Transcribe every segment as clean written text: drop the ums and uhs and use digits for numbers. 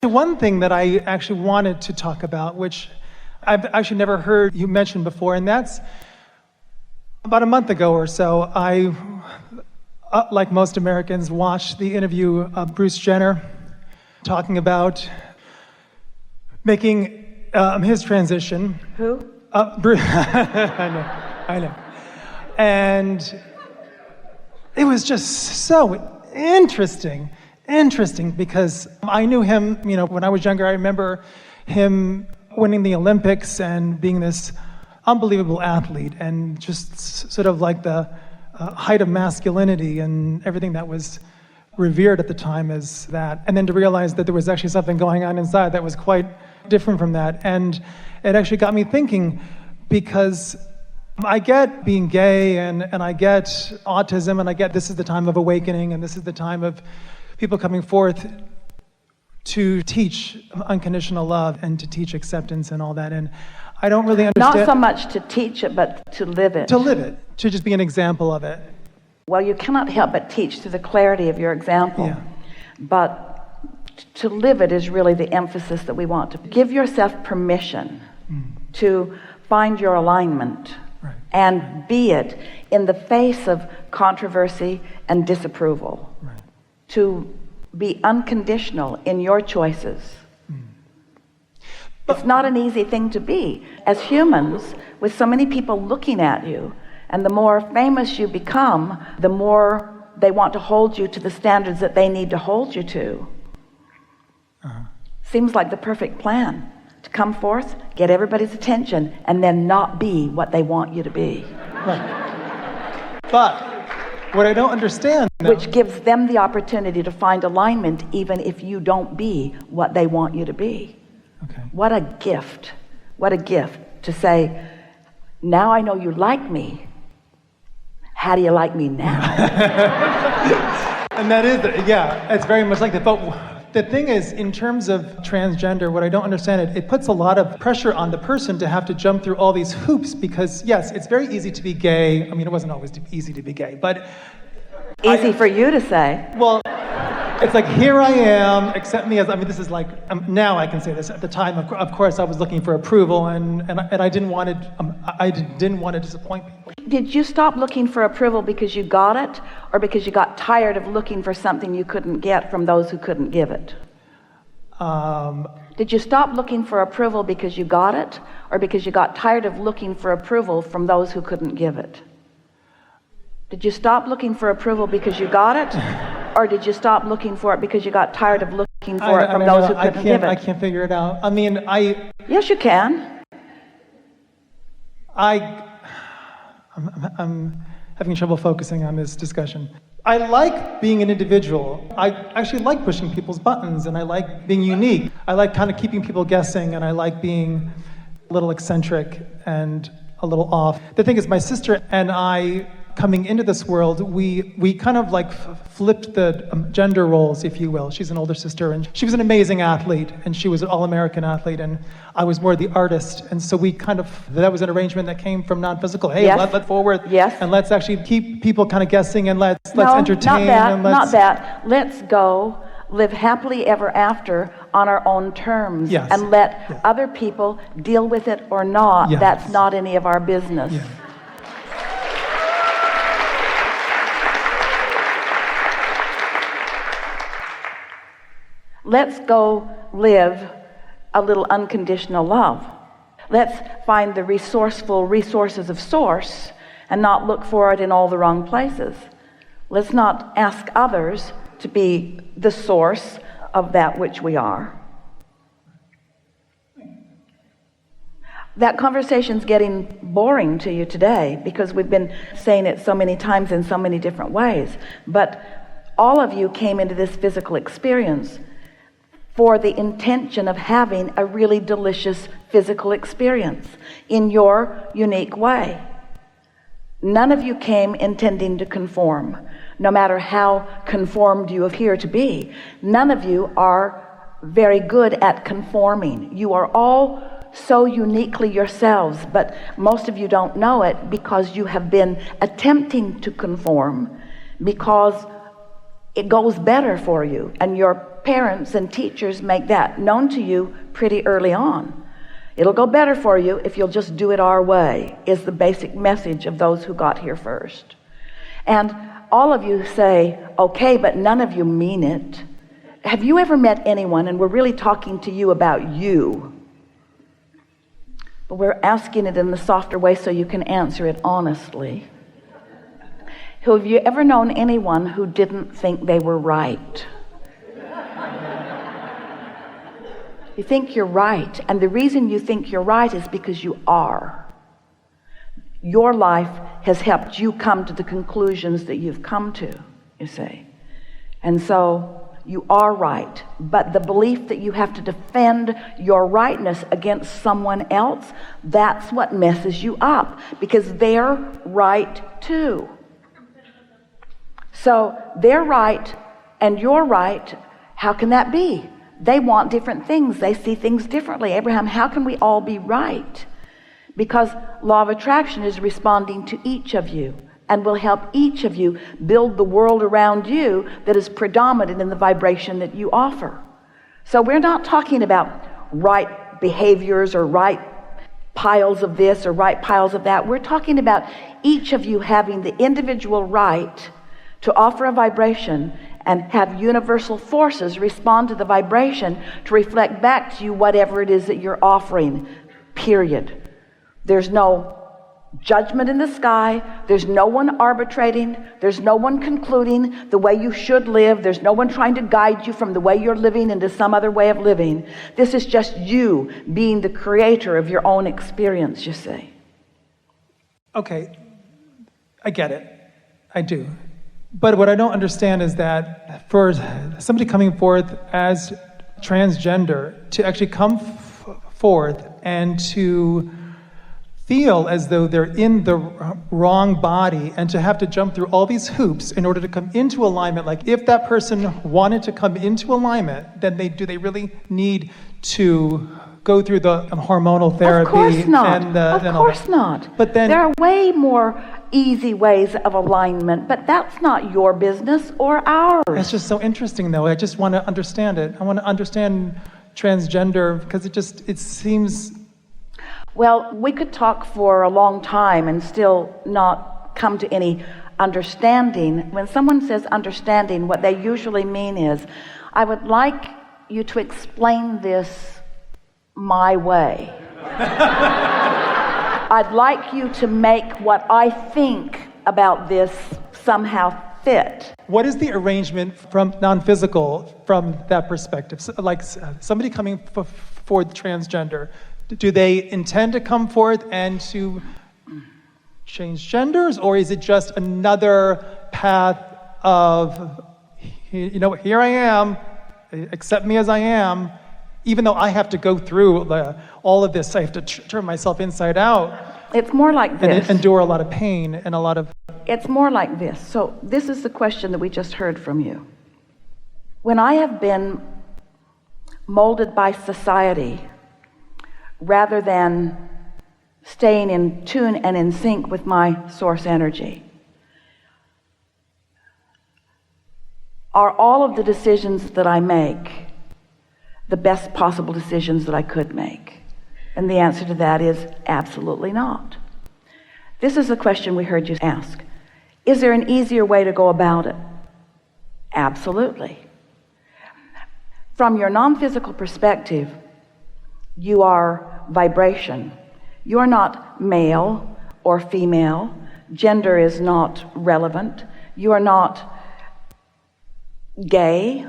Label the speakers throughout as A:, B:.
A: actually one thing that I actually wanted to talk about, which I've actually never heard you mention before, and that's about a month ago or so, I, like most Americans, watched the interview of Bruce Jenner talking about making his transition.
B: Who?
A: Bruce. I know. And it was just so interesting because I knew him, when I was younger. I remember him winning the Olympics and being this unbelievable athlete and just sort of like the height of masculinity and everything that was revered at the time as that. And then to realize that there was actually something going on inside that was quite different from that. And it actually got me thinking, because I get being gay and I get autism, and I get this is the time of awakening and this is the time of people coming forth to teach unconditional love and to teach acceptance and all that. And I don't really understand.
B: Not so much to teach it, but to live it.
A: To live it, to just be an example of it.
B: Well, you cannot help but teach through the clarity of your example.
A: Yeah.
B: But to live it is really the emphasis that we want to give yourself permission to find your alignment.
A: Right.
B: And be it in the face of controversy and disapproval.
A: Right.
B: To be unconditional in your choices. It's not an easy thing to be. As humans, with so many people looking at you, and the more famous you become, the more they want to hold you to the standards that they need to hold you to. Seems like the perfect plan. To come forth, get everybody's attention, and then not be what they want you to be.
A: Right. But what I don't understand,
B: which gives them the opportunity to find alignment even if you don't be what they want you to be.
A: Okay.
B: What a gift. What a gift to say, now I know you like me. How do you like me now?
A: And that is, it's very much like that. But the thing is, in terms of transgender, what I don't understand, it puts a lot of pressure on the person to have to jump through all these hoops, because yes, it's very easy to be gay. I mean, it wasn't always easy to be gay, but
B: easy for you to say.
A: Well, it's like, here I am, accept me as, this is like, now I can say this. At the time, of course, I was looking for approval, and I didn't want to disappoint people.
B: Did you stop looking for approval because you got it, or because you got tired of looking for something you couldn't get from those who couldn't give it? Did you stop looking for approval because you got it, or because you got tired of looking for approval from those who couldn't give it? Did you stop looking for approval because you got it, or did you stop looking for it because you got tired of looking for it from those who couldn't give it?
A: I can't figure it out.
B: Yes, you can.
A: I'm having trouble focusing on this discussion. I like being an individual. I actually like pushing people's buttons, and I like being unique. I like kind of keeping people guessing, and I like being a little eccentric and a little off. The thing is, my sister and I, coming into this world, we kind of like flipped the gender roles, if you will. She's an older sister, and she was an amazing athlete, and she was an all-American athlete, and I was more the artist. And so that was an arrangement that came from non-physical. Hey,
B: yes.
A: let's forward,
B: yes.
A: And let's actually keep people kind of guessing, and let's
B: no,
A: entertain.
B: Not that. Let's go live happily ever after on our own terms,
A: yes.
B: And let other people deal with it or not.
A: Yes.
B: That's not any of our business.
A: Yeah.
B: Let's go live a little unconditional love. Let's find the resourceful resources of source and not look for it in all the wrong places. Let's not ask others to be the source of that which we are. That conversation's getting boring to you today because we've been saying it so many times in so many different ways. But all of you came into this physical experience for the intention of having a really delicious physical experience in your unique way. None of you came intending to conform, no matter how conformed you appear to be. None of you are very good at conforming. You are all so uniquely yourselves, but most of you don't know it because you have been attempting to conform because it goes better for you, and your parents and teachers make that known to you pretty early on. It'll go better for you if you'll just do it our way, is the basic message of those who got here first. And all of you say, okay, but none of you mean it. Have you ever met anyone, and we're really talking to you about you, but we're asking it in the softer way so you can answer it honestly. Have you ever known anyone who didn't think they were right? You think you're right, and the reason you think you're right is because you are. Your life has helped you come to the conclusions that you've come to, you see. And so you are right, but the belief that you have to defend your rightness against someone else, that's what messes you up, because they're right too. So they're right and you're right. How can that be? They want different things. They see things differently. Abraham, how can we all be right? Because law of attraction is responding to each of you and will help each of you build the world around you that is predominant in the vibration that you offer. So we're not talking about right behaviors or right piles of this or right piles of that. We're talking about each of you having the individual right to offer a vibration and have universal forces respond to the vibration to reflect back to you whatever it is that you're offering, period. There's no judgment in the sky. There's no one arbitrating. There's no one concluding the way you should live. There's no one trying to guide you from the way you're living into some other way of living. This is just you being the creator of your own experience, you see.
A: Okay, I get it. I do. But what I don't understand is that for somebody coming forth as transgender to actually come forth and to feel as though they're in the wrong body and to have to jump through all these hoops in order to come into alignment, like if that person wanted to come into alignment, then do they really need to go through the hormonal therapy?
B: Of course not.
A: Of
B: course not.
A: But then
B: there are way more easy ways of alignment, but that's not your business or ours.
A: It's just so interesting, though. I just want to understand it. I want to understand transgender because it seems.
B: Well, we could talk for a long time and still not come to any understanding. When someone says understanding, what they usually mean is, I would like you to explain this my way. I'd like you to make what I think about this somehow fit.
A: What is the arrangement from non-physical from that perspective? So, like somebody coming for transgender, do they intend to come forth and to change genders, or is it just another path of, here I am, accept me as I am, even though I have to go through all of this, I have to turn myself inside out.
B: It's more like this.
A: And endure a lot of pain and a lot of...
B: It's more like this. So this is the question that we just heard from you. When I have been molded by society, rather than staying in tune and in sync with my source energy, are all of the decisions that I make the best possible decisions that I could make? And the answer to that is absolutely not. This is the question we heard you ask. Is there an easier way to go about it? Absolutely. From your non-physical perspective, you are vibration. You're not male or female. Gender is not relevant. You are not gay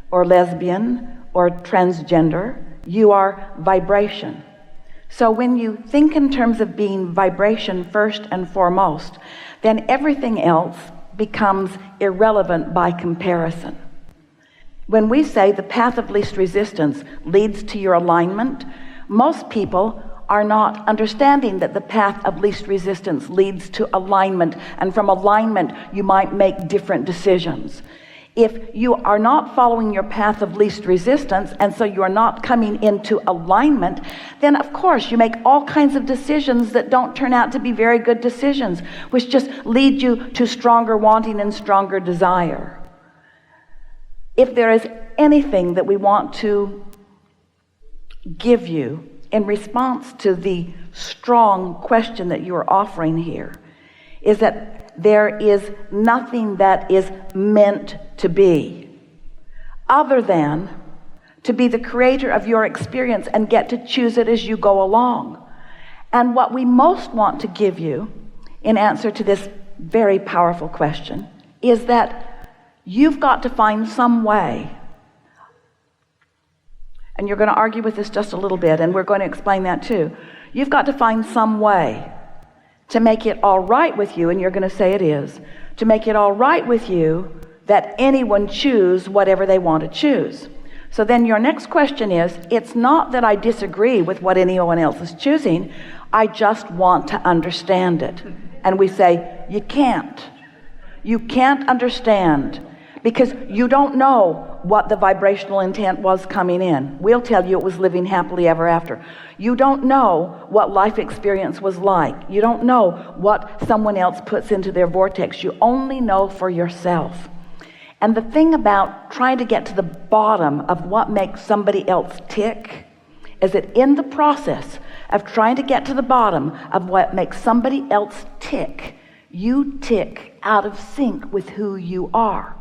B: or lesbian or transgender. You are vibration. So when you think in terms of being vibration first and foremost, then everything else becomes irrelevant by comparison. When we say the path of least resistance leads to your alignment, most people are not understanding that the path of least resistance leads to alignment, and from alignment you might make different decisions. If you are not following your path of least resistance, and so you are not coming into alignment, then of course you make all kinds of decisions that don't turn out to be very good decisions, which just lead you to stronger wanting and stronger desire. if there is anything that we want to give you in response to the strong question that you are offering here, is that there is nothing that is meant to be other than to be the creator of your experience and get to choose it as you go along. And what we most want to give you in answer to this very powerful question is that you've got to find some way, and you're going to argue with this just a little bit, and we're going to explain that too. You've got to find some way to make it all right with you, and you're going to say it is, to make it all right with you that anyone choose whatever they want to choose. So then your next question is, it's not that I disagree with what anyone else is choosing, I just want to understand it. And we say, you can't. You can't understand because you don't know what the vibrational intent was coming in. We'll tell you it was living happily ever after. You don't know what life experience was like. You don't know what someone else puts into their vortex. You only know for yourself. And the thing about trying to get to the bottom of what makes somebody else tick is that in the process of trying to get to the bottom of what makes somebody else tick, you tick out of sync with who you are.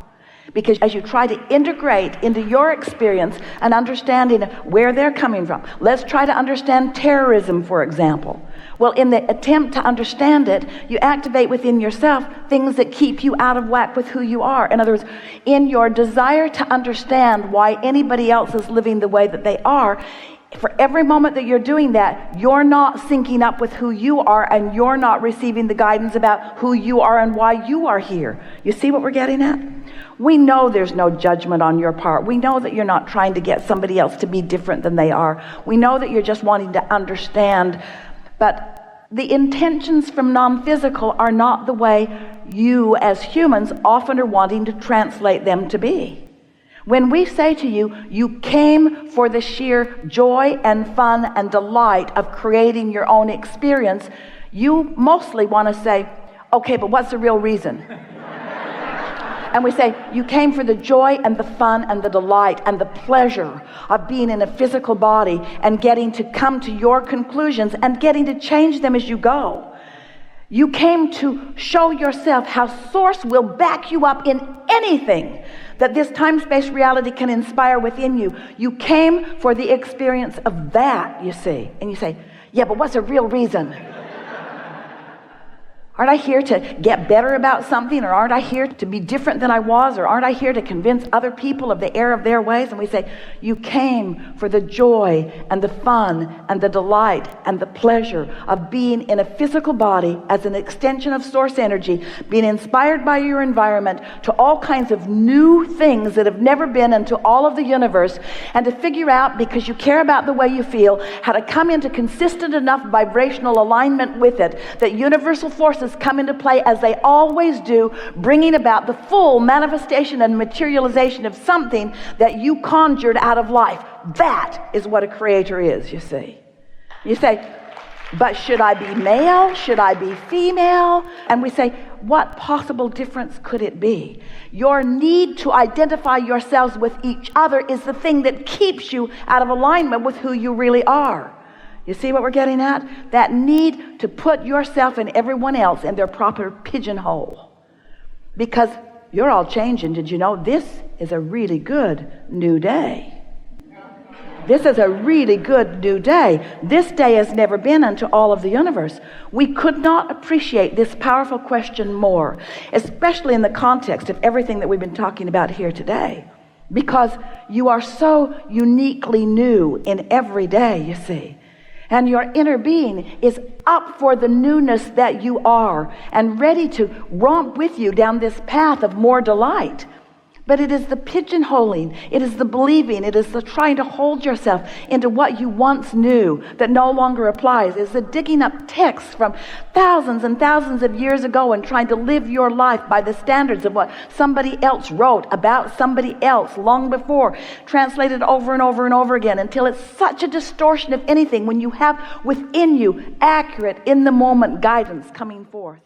B: Because as you try to integrate into your experience an understanding of where they're coming from. Let's try to understand terrorism, for example. Well, in the attempt to understand it, you activate within yourself things that keep you out of whack with who you are. In other words, in your desire to understand why anybody else is living the way that they are, for every moment that you're doing that, you're not syncing up with who you are, and you're not receiving the guidance about who you are and why you are here. You see what we're getting at? We know there's no judgment on your part. We know that you're not trying to get somebody else to be different than they are. We know that you're just wanting to understand. But the intentions from non-physical are not the way you as humans often are wanting to translate them to be. When we say to you, you came for the sheer joy and fun and delight of creating your own experience, you mostly want to say, okay, but what's the real reason? And we say, you came for the joy and the fun and the delight and the pleasure of being in a physical body and getting to come to your conclusions and getting to change them as you go. You came to show yourself how Source will back you up in anything that this time-space reality can inspire within you. You came for the experience of that, you see. And you say, yeah, but what's the real reason? Aren't I here to get better about something? Or aren't I here to be different than I was? Or aren't I here to convince other people of the error of their ways? And we say, you came for the joy and the fun and the delight and the pleasure of being in a physical body as an extension of source energy, being inspired by your environment to all kinds of new things that have never been into all of the universe, and to figure out, because you care about the way you feel, how to come into consistent enough vibrational alignment with it that universal forces come into play as they always do, bringing about the full manifestation and materialization of something that you conjured out of life. That is what a creator is, you see. You say, but should I be male? Should I be female? And we say, what possible difference could it be? Your need to identify yourselves with each other is the thing that keeps you out of alignment with who you really are. You see what we're getting at? That need to put yourself and everyone else in their proper pigeonhole. Because you're all changing. Did you know this is a really good new day? This is a really good new day. This day has never been unto all of the universe. We could not appreciate this powerful question more, especially in the context of everything that we've been talking about here today. Because you are so uniquely new in every day, you see. And your inner being is up for the newness that you are and ready to romp with you down this path of more delight. But it is the pigeonholing, it is the believing, it is the trying to hold yourself into what you once knew that no longer applies. It's the digging up texts from thousands and thousands of years ago and trying to live your life by the standards of what somebody else wrote about somebody else long before, translated over and over and over again until it's such a distortion of anything when you have within you accurate, in the moment guidance coming forth.